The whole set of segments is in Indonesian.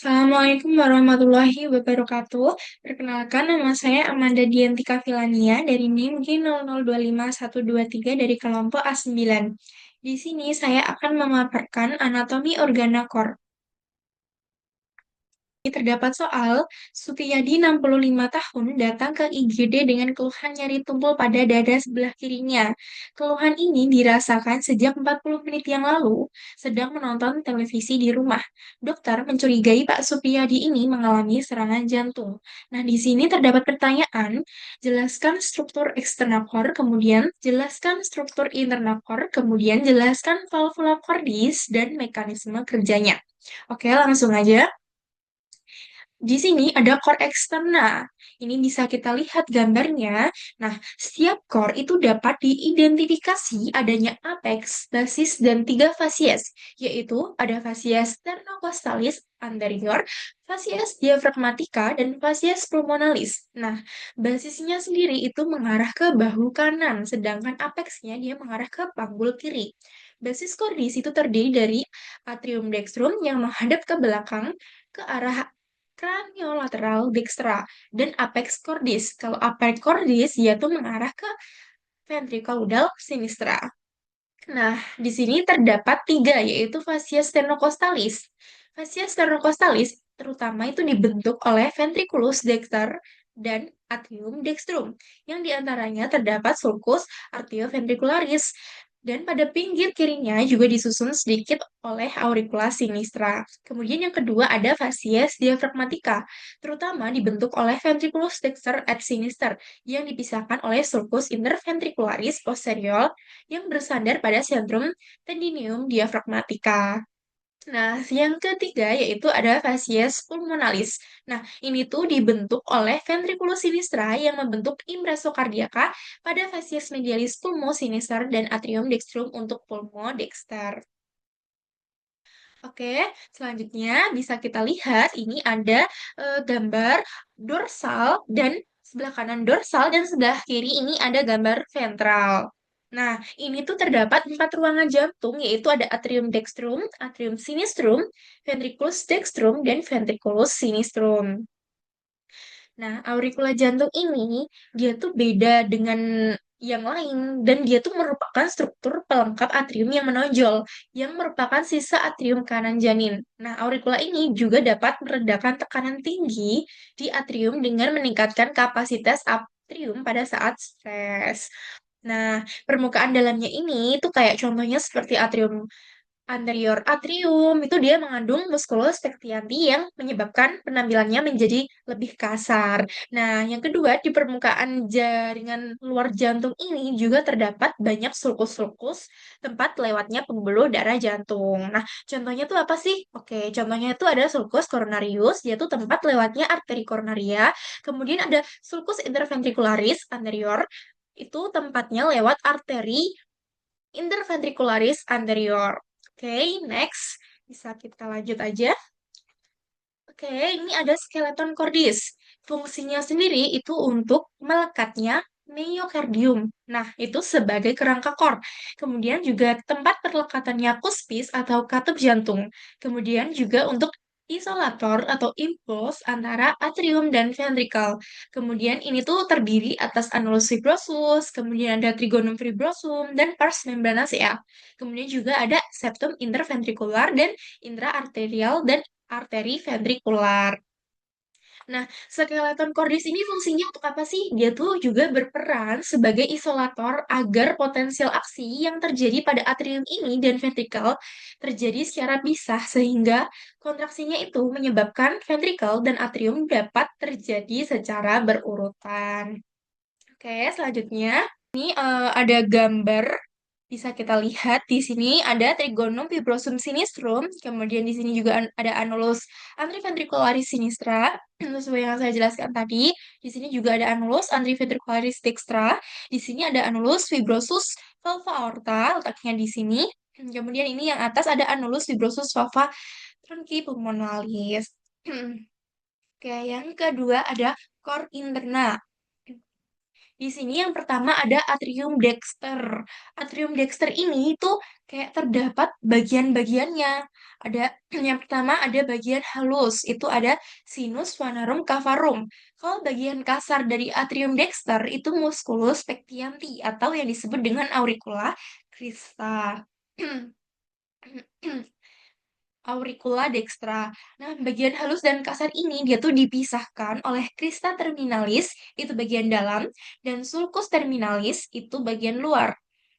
Assalamualaikum warahmatullahi wabarakatuh. Perkenalkan, nama saya Amanda Diantika Filania dari NIM G00251123 dari kelompok A9. Di sini saya akan memaparkan anatomi organa core. Terdapat soal, Supiyadi 65 tahun datang ke IGD dengan keluhan nyeri tumpul pada dada sebelah kirinya. Keluhan ini dirasakan sejak 40 menit yang lalu, sedang menonton televisi di rumah. Dokter mencurigai Pak Supiyadi ini mengalami serangan jantung. Nah, di sini terdapat pertanyaan, jelaskan struktur eksternal core, kemudian jelaskan struktur internal core, kemudian jelaskan valvula cordis dan mekanisme kerjanya. Oke, langsung aja. Di sini ada core eksterna. Ini bisa kita lihat gambarnya. Nah, setiap core itu dapat diidentifikasi adanya apex, basis, dan tiga fasies, yaitu ada fasies sternocostalis anterior, fasies diafragmatica, dan fasies pulmonalis. Nah, basisnya sendiri itu mengarah ke bahu kanan, sedangkan apexnya dia mengarah ke panggul kiri. Basis cordis itu terdiri dari atrium dextrum yang menghadap ke belakang ke arah craniolateral dextra dan apex cordis. Kalau apex cordis dia tuh mengarah ke ventricular sinistra. Nah, di sini terdapat tiga, yaitu fascia sternocostallis. Fascia sternocostallis terutama itu dibentuk oleh ventriculus dexter dan atrium dextrum, yang diantaranya terdapat sulcus arterioventricularis, dan pada pinggir kirinya juga disusun sedikit oleh auricula sinistra. Kemudian yang kedua ada facies diaphragmatica, terutama dibentuk oleh ventriculus dexter et sinister, yang dipisahkan oleh sulcus interventricularis posterior yang bersandar pada sentrum tendinium diafragmatica. Nah, yang ketiga yaitu ada facies pulmonalis. Nah, ini tuh dibentuk oleh ventriculus sinistra yang membentuk impresokardiaka pada facies medialis pulmo sinister dan atrium dextrum untuk pulmo dexter. Oke, selanjutnya bisa kita lihat ini ada gambar dorsal dan sebelah kanan dorsal dan sebelah kiri ini ada gambar ventral. Nah, ini tuh terdapat empat ruangan jantung, yaitu ada atrium dextrum, atrium sinistrum, ventriculus dextrum, dan ventriculus sinistrum. Nah, auricula jantung ini dia tuh beda dengan yang lain dan dia tuh merupakan struktur pelengkap atrium yang menonjol yang merupakan sisa atrium kanan janin. Nah, auricula ini juga dapat meredakan tekanan tinggi di atrium dengan meningkatkan kapasitas atrium pada saat stres. Nah, permukaan dalamnya ini tuh kayak contohnya seperti atrium anterior atrium itu dia mengandung musculus stachyanthe yang menyebabkan penampilannya menjadi lebih kasar. Nah, yang kedua di permukaan jaringan luar jantung ini juga terdapat banyak sulcus-sulcus tempat lewatnya pembuluh darah jantung. Nah, contohnya tuh apa sih? Oke, contohnya itu ada sulcus coronarius, yaitu tempat lewatnya arteri koronaria. Kemudian ada sulcus interventricularis anterior, itu tempatnya lewat arteri interventricularis anterior. Oke, next. Bisa kita lanjut aja. Oke, ini ada skeleton cordis. Fungsinya sendiri itu untuk melekatnya myocardium. Nah, itu sebagai kerangka kor. Kemudian juga tempat perlekatannya kuspis atau katup jantung. Kemudian juga untuk isolator atau impuls antara atrium dan ventricle. Kemudian ini tuh terdiri atas annulus fibrosus, kemudian ada trigonum fibrosum, dan pars membranacea. Kemudian juga ada septum interventricular dan intraarterial dan arteri ventrikular. Nah, skeleton cordis ini fungsinya untuk apa sih? Dia tuh juga berperan sebagai isolator agar potensial aksi yang terjadi pada atrium ini dan ventrikel terjadi secara pisah sehingga kontraksinya itu menyebabkan ventrikel dan atrium dapat terjadi secara berurutan. Oke, selanjutnya ini ada gambar bisa kita lihat di sini ada trigonum fibrosum sinistrum, kemudian di sini juga ada annulus antriventricularis sinistra, sesuai yang saya jelaskan tadi. Di sini juga ada annulus antriventricularis dextra. Di sini ada annulus fibrosus valva aorta, letaknya di sini. Kemudian ini yang atas ada annulus fibrosus valva bronchipulmonalis. Oke, yang kedua ada cor interna. Di sini yang pertama ada atrium dexter. Atrium dexter ini tuh kayak terdapat bagian-bagiannya. Ada yang pertama ada bagian halus, itu ada sinus vanarum cavarum. Kalau bagian kasar dari atrium dexter itu musculus pectianti atau yang disebut dengan auricula crista. Auricula dextra. Nah, bagian halus dan kasar ini dia tuh dipisahkan oleh crista terminalis, itu bagian dalam, dan sulcus terminalis, itu bagian luar.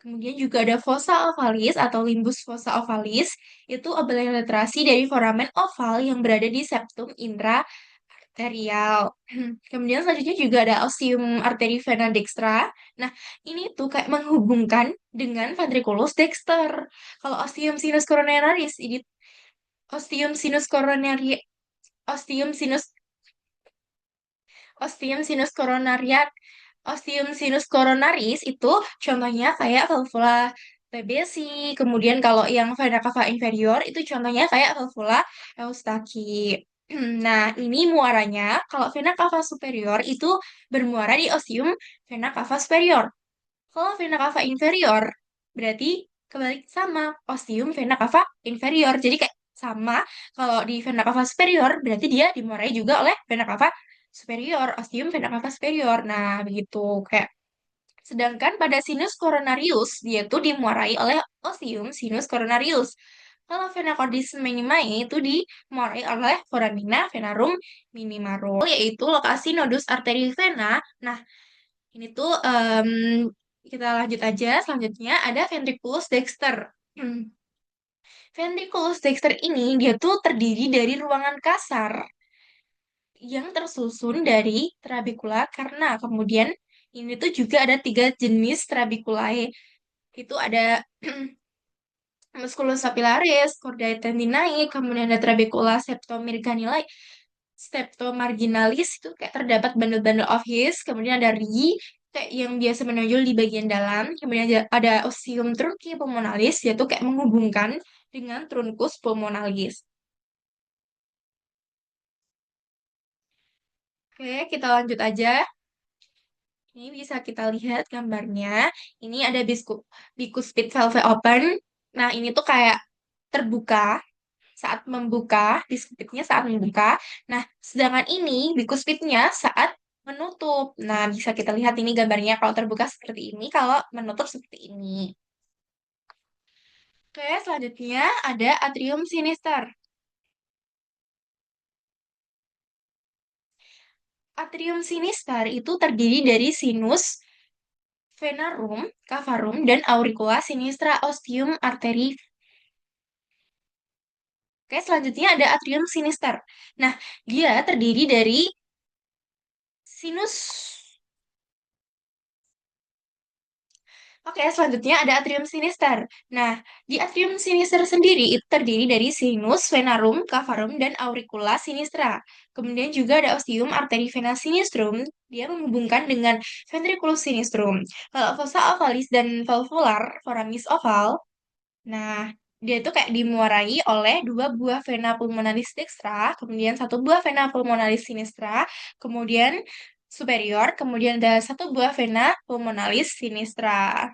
Kemudian juga ada fossa ovalis atau limbus fossa ovalis, itu obliterasi dari foramen oval yang berada di septum intraarterial. Kemudian selanjutnya juga ada ostium arteri vena dextra. Nah, ini tuh kayak menghubungkan dengan ventriculus dexter. Kalau ostium sinus coronaris ini Ostium sinus coronaria, ostium sinus, ostium sinus coronaria, ostium sinus coronaris itu contohnya kayak valvula TBC. Kemudian kalau yang vena cava inferior itu contohnya kayak valvula Eustachy. Nah, ini muaranya kalau vena cava superior itu bermuara di ostium vena cava superior. Kalau vena cava inferior, berarti kebalik sama ostium vena cava inferior. Jadi kayak sama, kalau di vena cava superior, berarti dia dimuarai juga oleh vena cava superior, ostium vena cava superior. Nah, begitu. Kayak sedangkan pada sinus coronarius, dia tuh dimuarai oleh ostium sinus coronarius. Kalau vena cordis minimae itu dimuarai oleh foramina venarum minimarum, yaitu lokasi nodus arteri vena. Nah, ini tuh kita lanjut aja. Selanjutnya ada ventriculus dexter. Hmm. Ventriculus dexter ini dia tuh terdiri dari ruangan kasar yang tersusun dari trabecula karena kemudian ini tuh juga ada tiga jenis trabeculae. Itu ada musculus capillaris, chordae tendinae, kemudian ada trabecula septomarginalis itu kayak terdapat bandel-bandel of his, kemudian ada ri kayak yang biasa menonjol di bagian dalam, kemudian ada ostium trunci pulmonalis yaitu kayak menghubungkan dengan truncus pulmonalis. Oke, kita lanjut aja. Ini bisa kita lihat gambarnya. Ini ada bicuspid valve open. Nah, ini tuh kayak terbuka saat membuka, bicuspidnya saat membuka. Nah, sedangkan ini bicuspidnya saat menutup. Nah, bisa kita lihat ini gambarnya kalau terbuka seperti ini, kalau menutup seperti ini. Oke, selanjutnya ada atrium sinister. Atrium sinister itu terdiri dari sinus, venarum, cavarum, dan auricula sinistra ostium arteri. Oke, selanjutnya ada atrium sinister. Nah, dia terdiri dari sinus. Oke, selanjutnya ada atrium sinister. Nah, di atrium sinister sendiri itu terdiri dari sinus, venarum, cavarum, dan auricula sinistra. Kemudian juga ada ostium arteri vena sinistrum. Dia menghubungkan dengan ventriculus sinistrum. Kalau fossa ovalis dan valvular foramis oval, nah, dia itu kayak dimuarai oleh dua buah vena pulmonalis dextra, kemudian satu buah vena pulmonalis sinistra, kemudian superior, kemudian ada satu buah vena pulmonalis sinistra.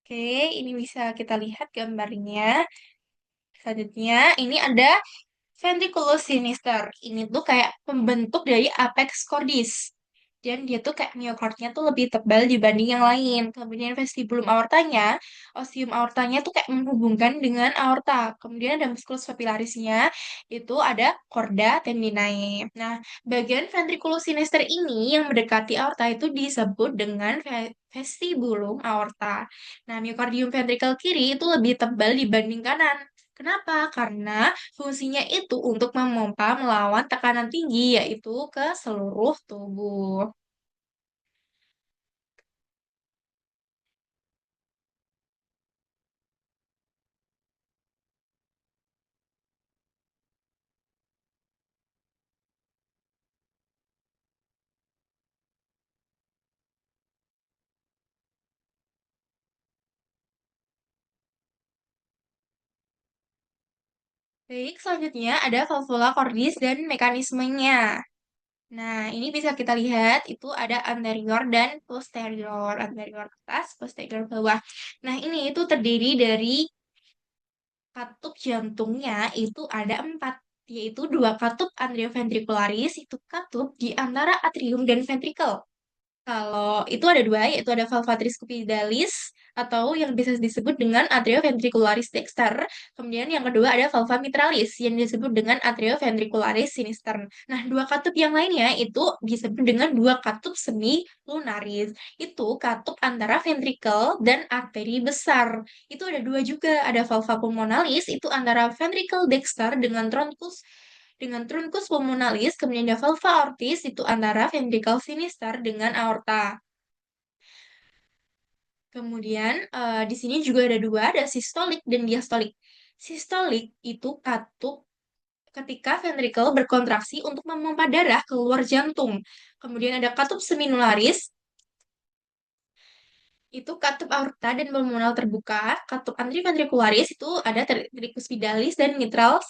Oke, ini bisa kita lihat gambarnya. Selanjutnya, ini ada ventriculus sinister. Ini tuh kayak pembentuk dari apex cordis. Dan dia tuh kayak miokardnya tuh lebih tebal dibanding yang lain. Kemudian vestibulum aortanya, ostium aortanya tuh kayak menghubungkan dengan aorta. Kemudian ada musculus papillarisnya, itu ada chorda tendinae. Nah, bagian ventriculus sinister ini yang mendekati aorta itu disebut dengan vestibulum aorta. Nah, miokardium ventrikel kiri itu lebih tebal dibanding kanan. Kenapa? Karena fungsinya itu untuk memompa melawan tekanan tinggi, yaitu ke seluruh tubuh. Baik, selanjutnya ada valvula cordis dan mekanismenya. Nah, ini bisa kita lihat itu ada anterior dan posterior. Anterior atas, posterior bawah. Nah, ini itu terdiri dari katup jantungnya itu ada empat, yaitu dua katup atrioventricularis, itu katup di antara atrium dan ventrikel. Kalau itu ada dua, yaitu ada valva tricuspidalis atau yang bisa disebut dengan atrioventricularis dexter. Kemudian yang kedua ada valva mitralis yang disebut dengan atrioventricularis sinister. Nah, dua katup yang lainnya itu disebut dengan dua katup semilunaris. Itu katup antara ventrikel dan arteri besar. Itu ada dua juga, ada valva pulmonalis itu antara ventricle dexter dengan truncus pulmonalis, kemudian ada valva aortis itu antara ventricle sinister dengan aorta. Kemudian di sini juga ada dua, ada sistolik dan diastolik. Sistolik itu katup ketika ventricle berkontraksi untuk memompa darah keluar jantung. Kemudian ada katup seminularis, itu katup aorta dan pulmonal terbuka. Katup antiventricularis itu ada tricuspidalis dan mitral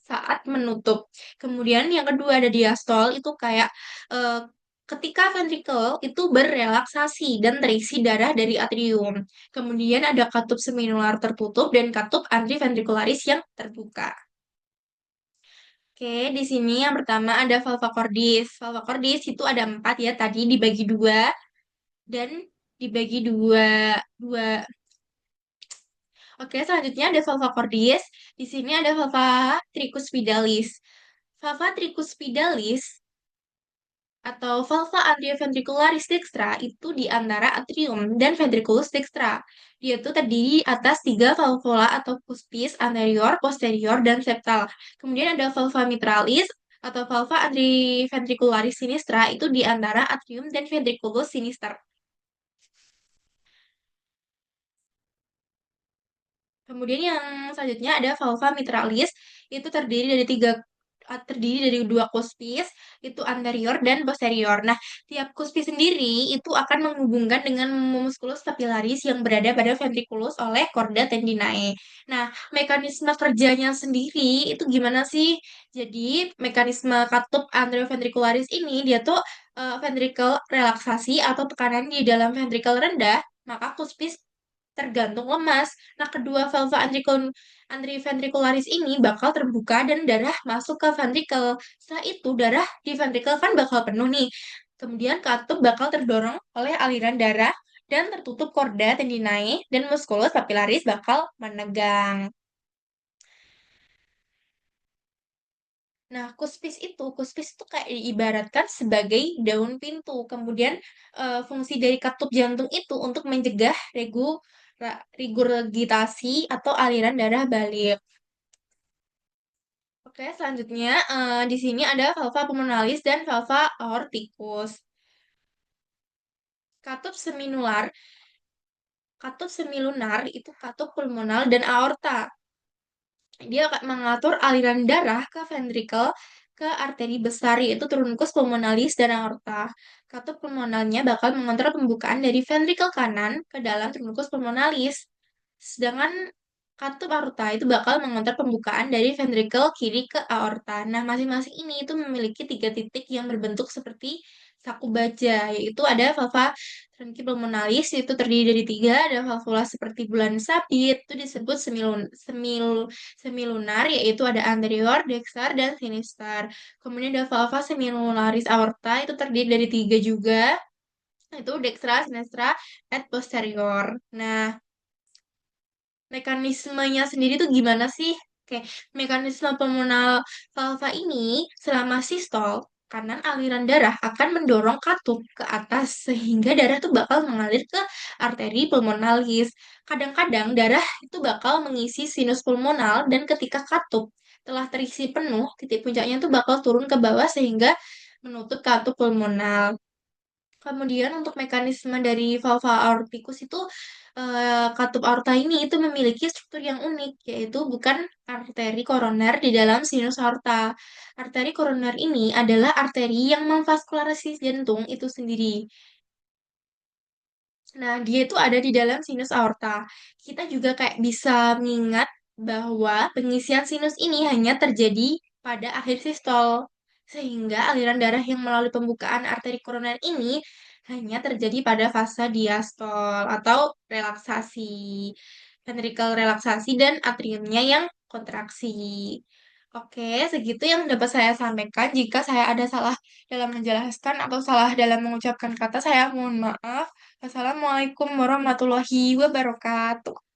saat menutup. Kemudian yang kedua ada diastol, itu kayak eh, ketika ventricle itu berrelaksasi dan terisi darah dari atrium. Kemudian ada katup seminular tertutup dan katup antiventricularis yang terbuka. Oke, di sini yang pertama ada valva cordis. Valva cordis itu ada empat ya, tadi dibagi dua dan dibagi dua dua. Oke, selanjutnya ada valva cordis. Di sini ada valva tricuspidalis. Valva tricuspidalis atau valva atrioventricularis dextra itu di antara atrium dan ventriculus dextra. Dia itu terdiri atas tiga valvula atau cuspis anterior, posterior, dan septal. Kemudian ada valva mitralis atau valva atrioventricularis sinistra itu di antara atrium dan ventriculus sinister. Kemudian yang selanjutnya ada valva mitralis, itu terdiri dari dua cuspis, itu anterior dan posterior. Nah, tiap cuspis sendiri itu akan menghubungkan dengan musculus capillaris yang berada pada ventriculus oleh chorda tendinae. Nah, mekanisme kerjanya sendiri itu gimana sih? Jadi, mekanisme katup anterioventricularis ini dia tuh ventricle relaksasi atau tekanan di dalam ventricle rendah, maka cuspis tergantung lemas. Nah, kedua valva antiventricularis ini bakal terbuka dan darah masuk ke ventricle. Setelah itu, darah di ventricle kan bakal penuh nih. Kemudian katup bakal terdorong oleh aliran darah dan tertutup korda tendinae dan musculus papillaris bakal menegang. Nah, kuspis itu kayak diibaratkan sebagai daun pintu. Kemudian fungsi dari katup jantung itu untuk mencegah regurgitasi atau aliran darah balik. Oke, selanjutnya di sini ada valva pulmonalis dan valva aorticus. Katup seminular, katup semilunar itu katup pulmonal dan aorta. Dia akan mengatur aliran darah ke ventrikel, ke arteri besar yaitu truncus pulmonalis dan aorta. Katup pulmonalnya bakal mengontrol pembukaan dari ventrikel kanan ke dalam truncus pulmonalis. Sedangkan katup aorta itu bakal mengontrol pembukaan dari ventrikel kiri ke aorta. Nah, masing-masing ini itu memiliki tiga titik yang berbentuk seperti saku baja, yaitu ada valva pulmonalis itu terdiri dari tiga, ada valvula seperti bulan sabit itu disebut semilunar, yaitu ada anterior, dexter, dan sinister. Kemudian ada valva semilunaris aorta itu terdiri dari tiga juga, itu dextra, sinistra, et posterior. Nah, mekanismenya sendiri tuh gimana sih? Oke, mekanisme pulmonal valva ini selama sistol, kanan aliran darah akan mendorong katup ke atas sehingga darah tuh bakal mengalir ke arteri pulmonalis. Kadang-kadang darah itu bakal mengisi sinus pulmonal dan ketika katup telah terisi penuh, titik puncaknya tuh bakal turun ke bawah sehingga menutup katup pulmonal. Kemudian untuk mekanisme dari valva aorticus itu katup aorta ini itu memiliki struktur yang unik, yaitu bukan arteri koroner di dalam sinus aorta. Arteri koroner ini adalah arteri yang memvaskularasi jantung itu sendiri. Nah, dia itu ada di dalam sinus aorta. Kita juga kayak bisa mengingat bahwa pengisian sinus ini hanya terjadi pada akhir sistol. Sehingga aliran darah yang melalui pembukaan arteri koroner ini hanya terjadi pada fase diastol atau relaksasi, ventrikel relaksasi dan atriumnya yang kontraksi. Oke, segitu yang dapat saya sampaikan. Jika saya ada salah dalam menjelaskan atau salah dalam mengucapkan kata, saya mohon maaf. Wassalamualaikum warahmatullahi wabarakatuh.